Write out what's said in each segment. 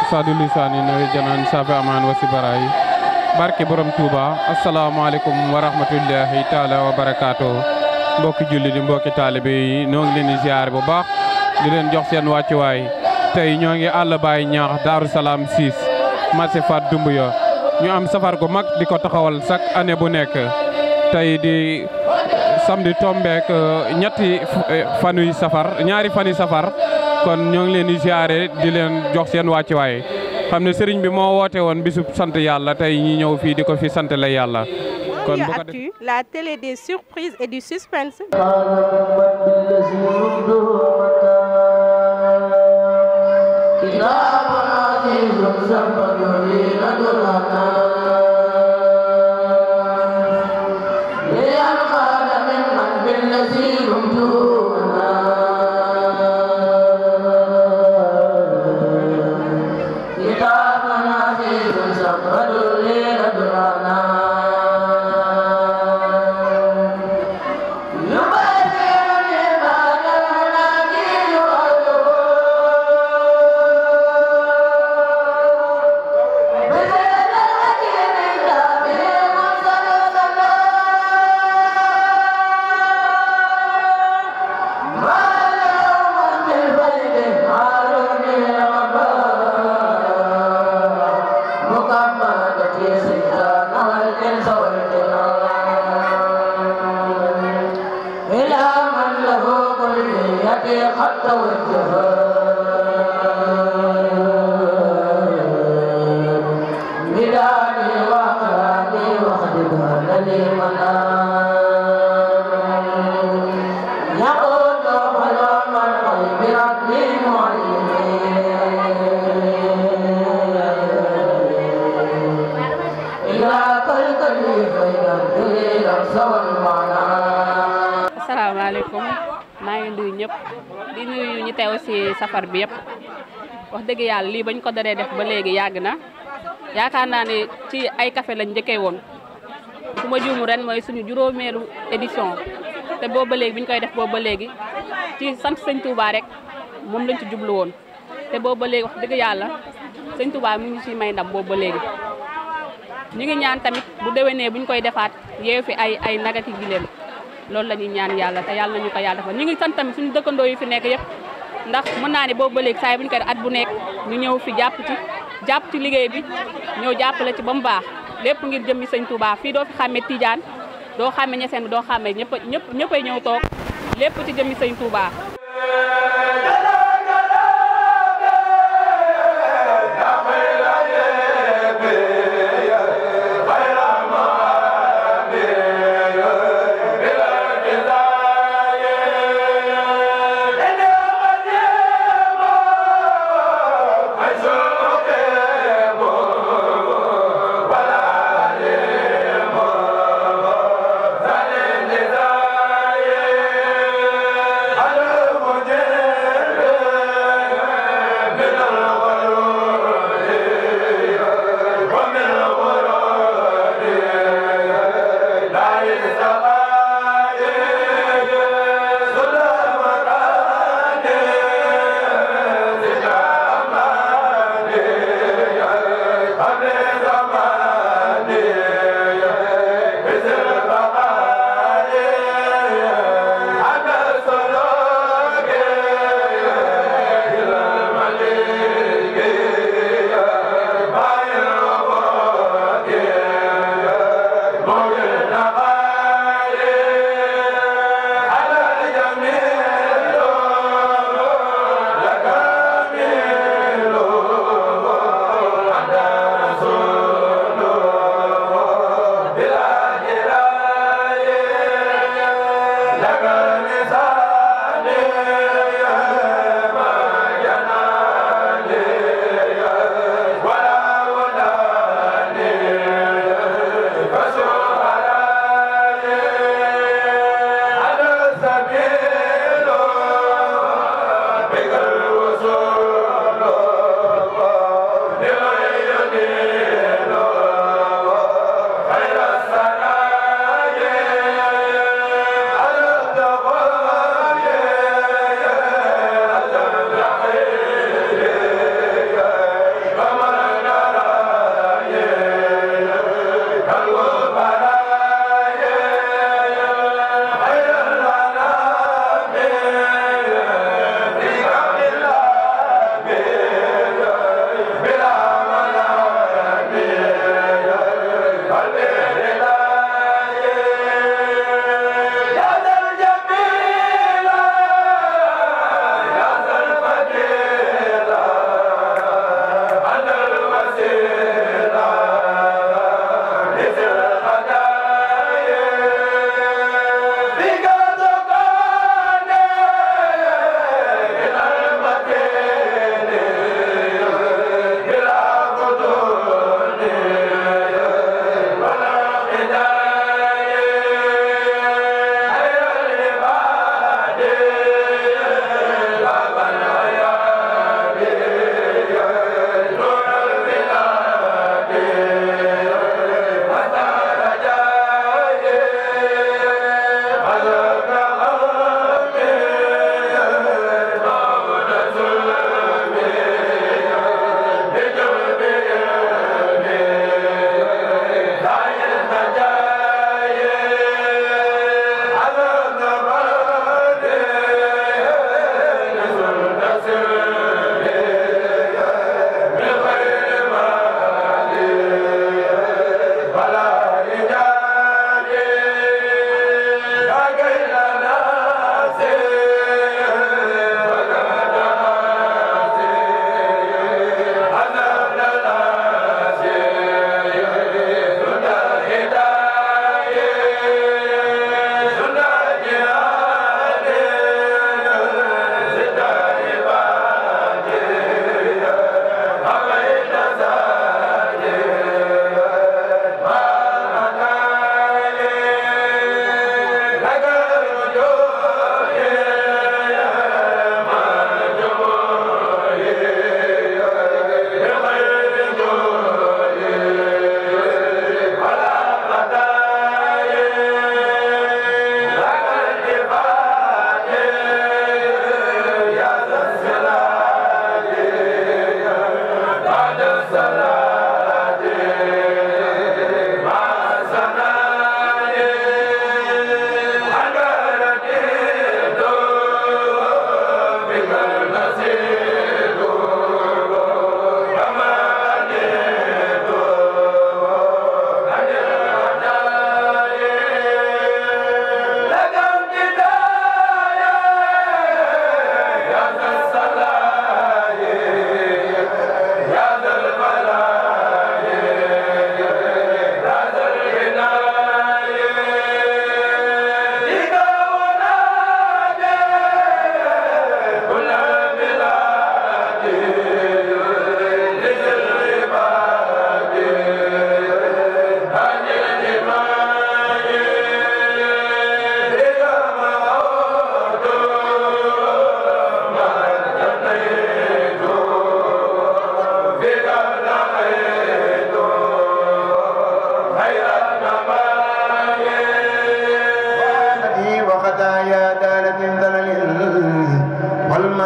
sadu lisaani nawi janaan safi amaan wasi baraay barke borom Touba asalaamaaleykum wa rahmatullahi taala wa barakaatu mbokki julli di mbokki taalibe yi ñoo ngi leen di ziar bu baax di leen jox seen wàccuwaay tey ñoo ngi àll baay ñaax Daaru Salaam 6 marché Fat Doumbouya ñu am safar gu mag di ko taxawal chaque année bu nekk tey di samedi tombeek ñaari fani safar kon ñoo ngi leen di ziare di leen jox seen wàccuwaay xam ne sëriñ bi moo woote woon bisub sant yàlla tey ñi ñëw fii di ko fi sant la yàlla. kon bu ko Actu, la télé des surprises et du suspense. asalaamaaleykum maa ngi nuyu ñëpp di nuyu ñu teew ci safar bi yëpp wax dëgg yàlla lii bañ ko daree def ba léegi yàgg na yaakaar naa ne ci ay café lañ njëkkee woon su ma juumu ren mooy suñu juróomeelu édition te boobu ba léegi bi ñu koy def boobu ba léegi ci sant sëñ Touba rek moom lañ ci jublu woon te boobu ba léegi wax dëgg yàlla sëñ Touba mi ngi ci may ndam boobu ba léegi ñu ngi ñaan tamit bu déwénee bu ñu koy defaat yeewu fi ay nagati gileem loolu la ñuy ñaan yàlla te yàlla nañu ko yàlla defal ñu ngi sant tamit suñu dëkkandoo yi fi nekk yëpp ndax mën naa ne boobu ba léegi saa yi bu ñu koy at bu nekk ñu ñëw fi jàpp ci liggéey bi ñëw jàppale ci ba mu baax lépp ngir jëmmi sëñ Touba fii doo fi xàmme Tidiane doo xàmme ñeseen doo xàmme ñëppay ñëw toog lépp ci jëmmi sëñ Touba. Hello.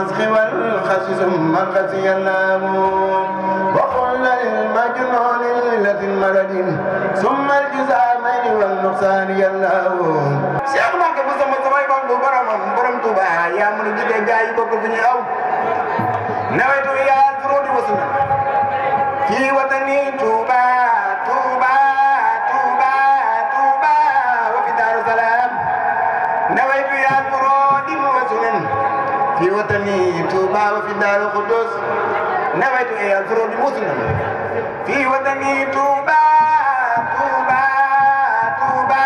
المسخ والخس ثم الخسي الله وقل للمجنون التي المرد ثم الجزامين والنقصان الله Cheikh Mbacke bu sama samay bam du boromam borom Touba yaa mën a jige gaay yi bokk fi ñu aw nawetu yaa furudi wasuna fi watani Touba Touba Touba Touba wa fi Daaru Salaam nawetu yaa furudi wasuna fi watani Touba wa fi Daaru Xuddus nawetu yaa furudi wasuna fi watani Touba Touba Touba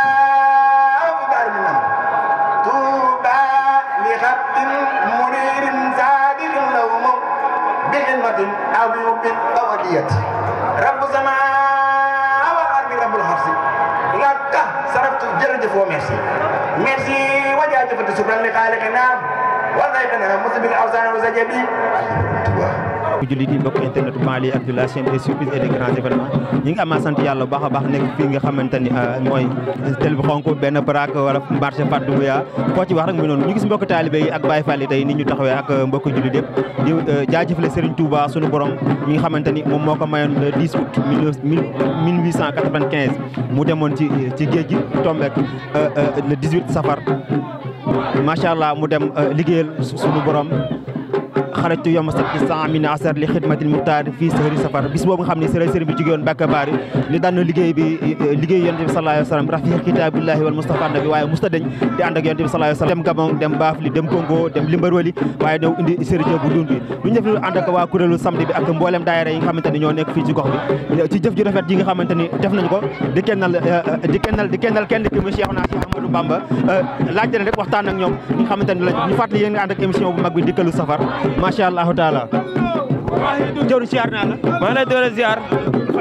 أو بيوم أوديت رب السماء والأرض رب الحرس لك صرفت جرجف وميرسي ميرسي وجاجفت سبحان لخالقنا وضيفنا مسلم الأوزان وزجبي jullit yi mbokk internet Mali ak de la chaîne des surprises et des grands événements ñi ngi ama sant yàlla bu baax a baax nekk fii nga xamante ni mooy tel bu xonk benn baraak wala marché Fadou Bouya koo ci wax rek muy noonu ñu gis mbokk taalibe yi ak Baye Fall yi tey ni ñu taxawee ak mbokk jullit yëpp di jaajëfale Serigne Touba sunu borom ñi nga xamante ni moom moo ko mayoon le 10 août 1895 mu demoon ci géej gi tombeek le 18 safar macha allah mu dem liggéeyal sunu borom xarajtu yawma sabti saamina asar li xidmatil muxtaar fii sahri safar bis boobu nga xam ne sëriñ bi jóge woon Mbàkke Baari ni daan na liggéey yonent bi sallallahu alayhi wa sallam rafi kitaabillahi wal mustafa nabi waaye musta deñ di ànd ak yonent bi sallallahu alayhi wa sallam dem Gabon dem Bafli dem Congo dem Limbarwali waaye ñëw indi sëriñ bu dund bi lu ñu def lu ànd ak waa kuréelu samedi bi ak mboolem daayira yi nga xamante ni ñoo nekk fii ci gox bi ci jëf ju rafet yi nga xamante ni def nañ ko di kennal kenn ki mu Cheikh Ahmadou Bamba laaj na rek waxtaan ak ñoom ñi nga xamante ni ñu fàttali yéen nga ànd ak émission bu mag bi dikkalu safar macha allahu taala jëwri ziar naa la maa lay doon ziar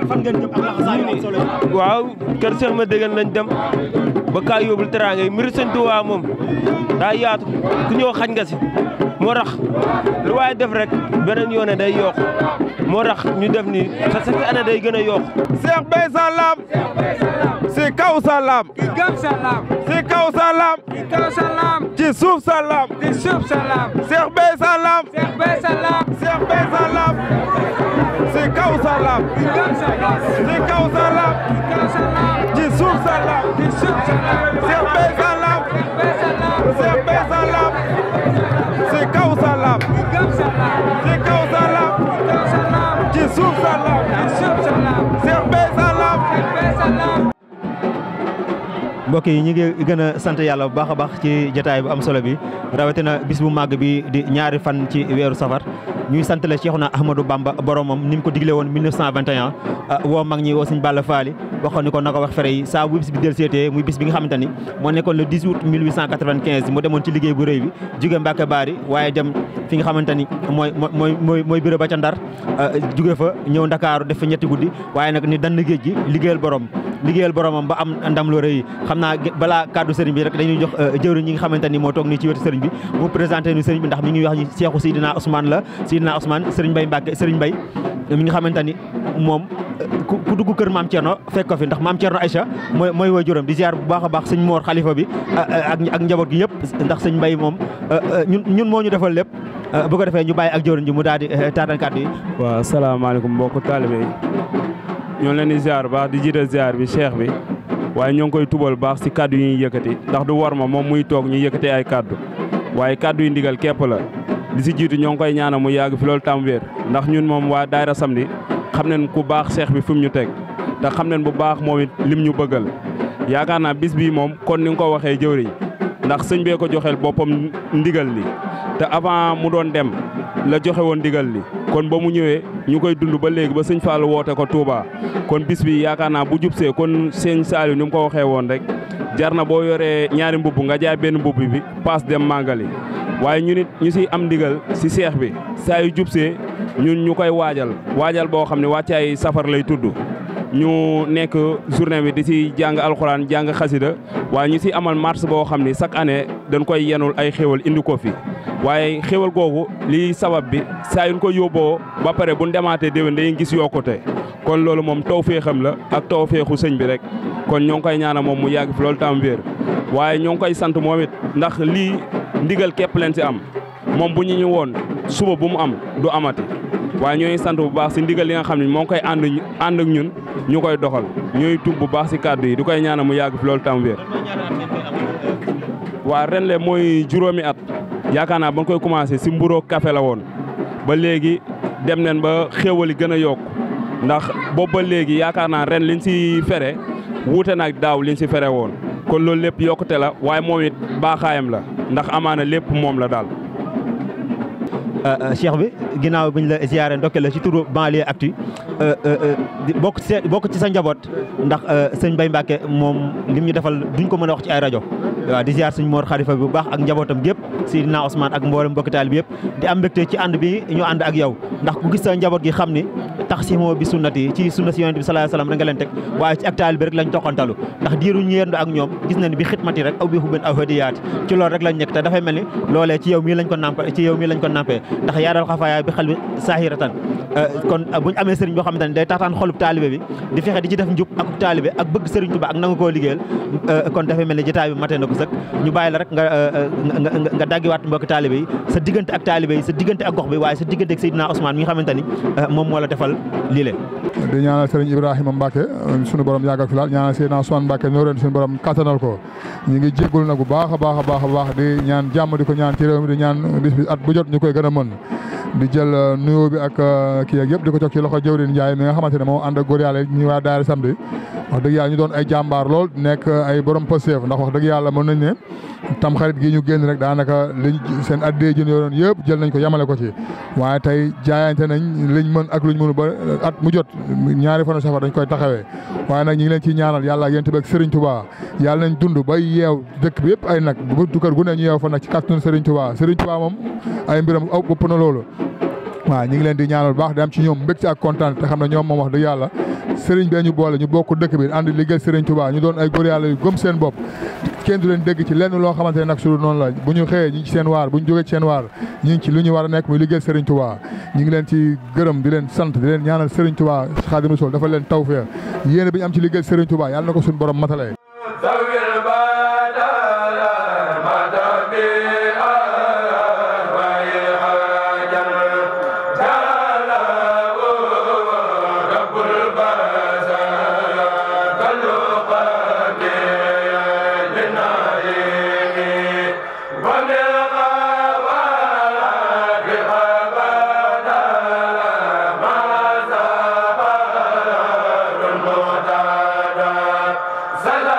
fan ngeen jëm ak laxasaay yu am solo waaw kër Cheikh ma déggal nañ dem ba kaa yóbbul teraanga yi mbiri Sëñ Tuubaa moom daa yaatu ku ñëw xañ nga si moo tax lu waaye def rek beneen yoone day yokku moo tax ñu def ni chaque année day gën a yokku Cheikh Bay Salam si kaw Salam ci gëm Salam si kaw Salam ci kaw Salam ci suuf Salam ci suuf Salam Cheikh Bay Salam Cheikh Bay Salam Cheikh Bay Salam si kaw Salam ci gëm Salam si kaw Salam ci kaw Salam ci suuf Salam ci suuf Salam Cheikh Bay Salam Cheikh Bay Salam si kaw Salam ci gëm Salam si kaw Salam ci kaw Salam ci suuf Salam ci suuf Salam Cheikh Bay Salam Cheikh Bay Salam mbokk yi ñu ngi gën a sant yàlla bu baax a baax ci jotaay bu am solo bi rawatina bis bu màgg bi di ñaari fan ci weeru safar ñuy sant la Cheikhouna Ahmadou Bamba boromam ni mu ko digle woon 1921 woo mag ñi woo Sëñ Balla Faali waxoon ni ko na ko wax fere yi saa bu bis bi del seetee muy bis bi nga xamante ni moo nekkoon le 10 août 1895 mu demoon ci liggéey bu rëy bi jóge Mbàkke Baari waaye dem fi nga xamante ni mooy bureau ba ca Ndar jóge fa ñëw Ndakaaru def fa ñetti guddi waaye nag ni dann géej gi liggéeyal boromam ba am ndam lu rëy xam naa balaa kaddu sëriñ bi rek dañuy jox jëwriñ ñi nga xamante ni moo toog nii ci wetu sëriñ bi mu présenté nu sëriñ bi ndax mi ngi wax ni Seexu Seydina Ousmane la Seydina Ousmane sëriñ Mbay Mbàkke sëriñ Mbay mi nga xamante ni moom ku dugg kër Maam Thierno fekk ko fi ndax Maam Thierno Aïcha mooy waajuram di ziar bu baax a baax sëñ Moor xalifa bi ak njaboot gi yëpp ndax sëñ Mbay moom ñun moo ñu defal lépp bu ko defee ñu bàyyi ak jëwriñ ji mu daal di taataan kàddu yi. waaw asalaamaaleykum mbokk taalibe yi ñoo leen di ziar baax di jiite ziar bi cheikh bi waaye ñoo ngi koy tubal baax si kaddu yi ñuy yëkkati ndax du war ma moom muy toog ñu yëkkati ay kaddu waaye kaddu yi ndigal képp la di si jiitu ñoo ngi koy ñaanal mu yàgg fi loolu tam wér ndax ñun moom waa daayira samedi xam nañ ku baax cheikh bi fi mu ñu teg te xam nañ bu baax moom it lim ñu bëggal yaakaar naa bis bii moom kon ni nga ko waxee jëwriñ ndax sëñ bee ko joxeel boppam ndigal li te avant mu doon dem la joxe woon ndigal li kon ba mu ñëwee ñu koy dund ba léegi ba sëñ Fallou woote ko Touba kon bis bi yaakaar naa bu jubsee kon sëñ Saliou ni mu ko waxee woon rek jar na boo yoree ñaari mbubb nga jaay benn mbubb bi paas dem màggali waaye ñu nit ñu si am ndigal si seex bi saa yu jubsee ñun ñu koy waajal boo xam ne wàccaay safar lay tudd ñu nekk journée bi di si jàng alxuraan jàng xasida waaye ñu si amal marche boo xam ni chaque année dañ koy yenul ay xéwal indi ko fi waaye xéwal googu lii sabab bi saa yuñ ko yóbboo ba pare bu ñu demaatee déwén dañuy gis yokkute kon loolu moom tawféexam la ak tawféexu sëñ bi rek kon ñoo ngi koy ñaanal moom mu yàgg fi loolu tam wér waaye ñoo ngi koy sant moom it ndax lii ndigal képp leen si am moom bu ñu woon suba bu mu am du amati waaye ñooy sant bu baax si ndigal li nga xam ne moo ngi koy ànd ak ñun ñu koy doxal ñooy tub bu baax si kàddu yi di koy ñaanal mu yàgg fi loolu tam wér. waa ren le mooy juróomi at yaakaar naa ba nga koy commencé si mburoo café la woon ba léegi dem nañ ba xéewali gën a yokku ndax boobu ba léegi yaakaar naa ren liñ si fere wuute nag daaw liñ si fere woon kon loolu lépp yokkute la waaye moom it baaxaayam la ndax amaana lépp moom la daal. Cheikh bi ginnaaw bi ñu la ziyaare ndokke la ci turu Banlieue Actu bokk ci sa njaboot ndax sëñ Mbaye Mbacke moom lim ñu defal duñ ko mën a wax ci ay rajo waaw di ziar suñ Mor Khalifa bi bu baax ak njabootam gépp Seydina Ousmane ak mboolem mbokki taal bi yëpp di am mbégte ci ànd bi ñu ànd ak yow ndax ku gis sa njaboot gi xam ni taxsimo bi sunnati ci sunna si yonent bi sallallahu alayhi wasallam rek nga leen teg waaye ci ak taal bi rek lañ toqantalu ndax diiru ñu yendu ak ñoom gis nañ bi xitmati rek aw bi xuben aw hadiyaati ci loolu rek lañ nekk te dafay mel ni loolee ci yow mii lañ ko nampé ndax yaaral xafaaya bi xel bi saahiratan kon buñ amee sëriñ boo xamante ne day taxtaan xolub taalibe bi di fexe di ci def njub ak taalibe ak bëgg sëriñ Tuubaa ak nangu koo liggéeyal kon dafay mel ni jotaay bi matee na ko sëkk ñu bàyyi la rek nga daggiwaat mbokki taalibe yi sa diggante ak taalibe yi sa diggante ak gox bi waaye sa diggante ak Seydina Ousmane mi nga xamante ni moom moo la defal lii leen di ñaanal sëriñ Ibrahima Mbacke sunu borom yàggal fi laal ñaanal Seydina Ousmane Mbacke ñoo ren sunu borom kattanal ko ñu ngi jéggul nag bu baax a baax di ñaan jàmm di ko ñaan ci réew mi di ñaan bis bi at bu jot ñu koy gën a mën di jël nuyoo bi ak kii ak yëpp di ko jox ci loxo jëwriñ Ndiaye mi nga xamante ne moo ànd ak góor yàlla ñu waa daara samedi wax dëgg yàlla ñu doon ay jàmbaar lool nekk ay borom pësteef ndax wax dëgg yàlla mën nañ ne tam xarit gi ñu génn rek daanaka liñ seen addee jën yoroon yëpp jël nañ ko yamale ko ci waaye tey jaayante nañ liñ mën ak luñ mënu ba at mu jot ñaari fanu safar dañ koy taxawee waaye nag ñu ngi leen ciy ñaanal yàlla ak yéen tamit ak Serigne Touba yàlla nañ dund ba yeew dëkk bi yëpp ay nag bu kër gu ne ñu yeew fa nag ci kàttanu Serigne Touba moom ay mbiram aw ëpp na loolu waaw ñu ngi leen di ñaanal baax di am ci ñoom mbégte ak kontaan te xam ne ñoom moom wax dëgg yàlla Serigne bee ñu boole ñu bokk dëkk bi ànd liggéey Serigne Touba ñu doon ay góor yàlla yu gëm seen bopp kenn du leen dégg ci lenn loo xamante ne nag su noonu la bu ñu xëyee ñu ngi ci seen waar bu ñu jógee ci seen waar ñu ngi ci lu ñu war a nekk muy liggéey Serigne Touba ñu ngi leen ci gërëm di leen sant di leen ñaanal Serigne Touba Xaadimu Rasuul dafa leen tawfeex yéene bi ñu am ci liggéey Serigne Touba yàlla na ko suñu borom matale Salam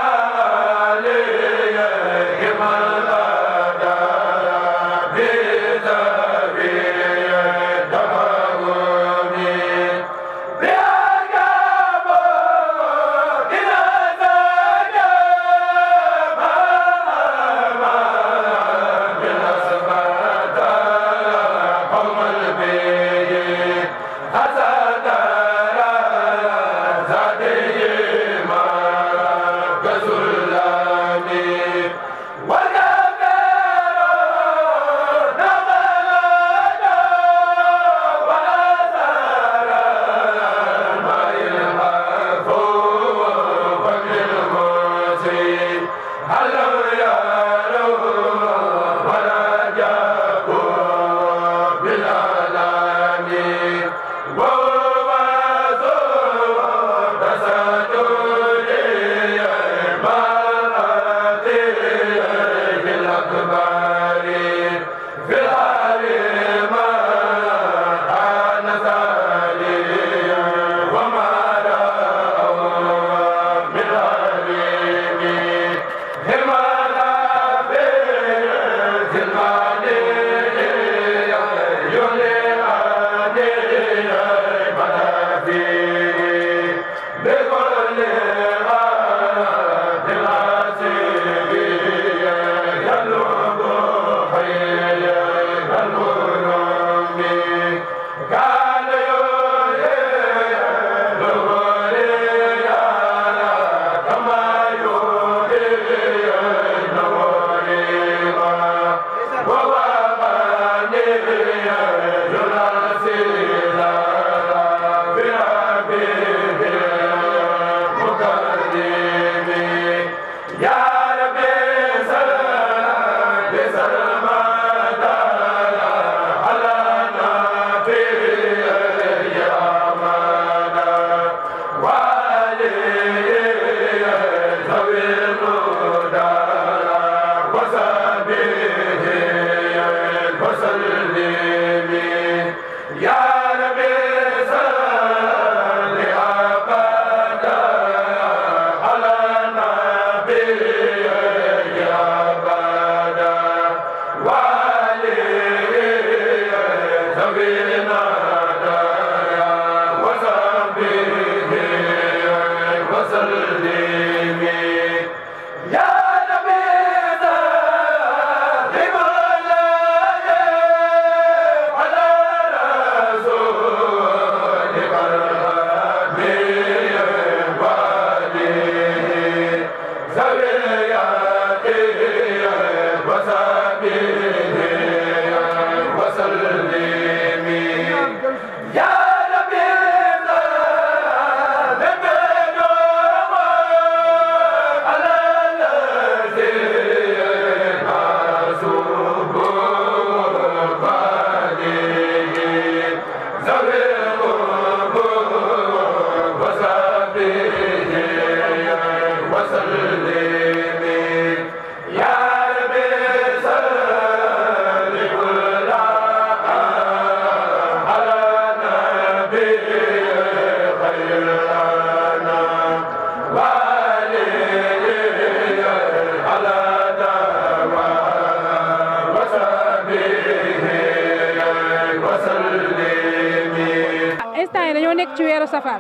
nekk ci weeru safar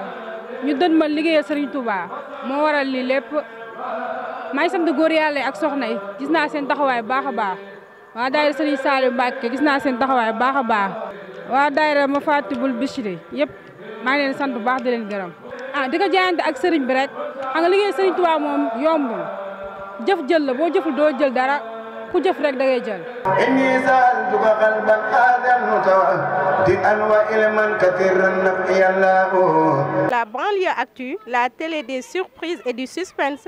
ñu dënmal liggéeyal Serigne Touba moo waral lii lépp may sant góor yàlla ak soxna yi gis naa seen taxawaay baax a baax waa daayira Serigne Saliou Mbacke gis naa seen taxawaay baax a baax waa daayira ma Fatibul Bichri yëpp maa ngi leen sant bu baax di leen gërëm di ko jaayante ak Serigne bi rek xam nga liggéey Serigne Touba moom yombul jëf jël la boo jëful doo jël dara ku jëf rek da ngay jël. inni sa'altuka qalban aadan mutawaddi'an wa ilman kathiran nafiya Allah. La banlieue actu, la télé des surprises et du suspense.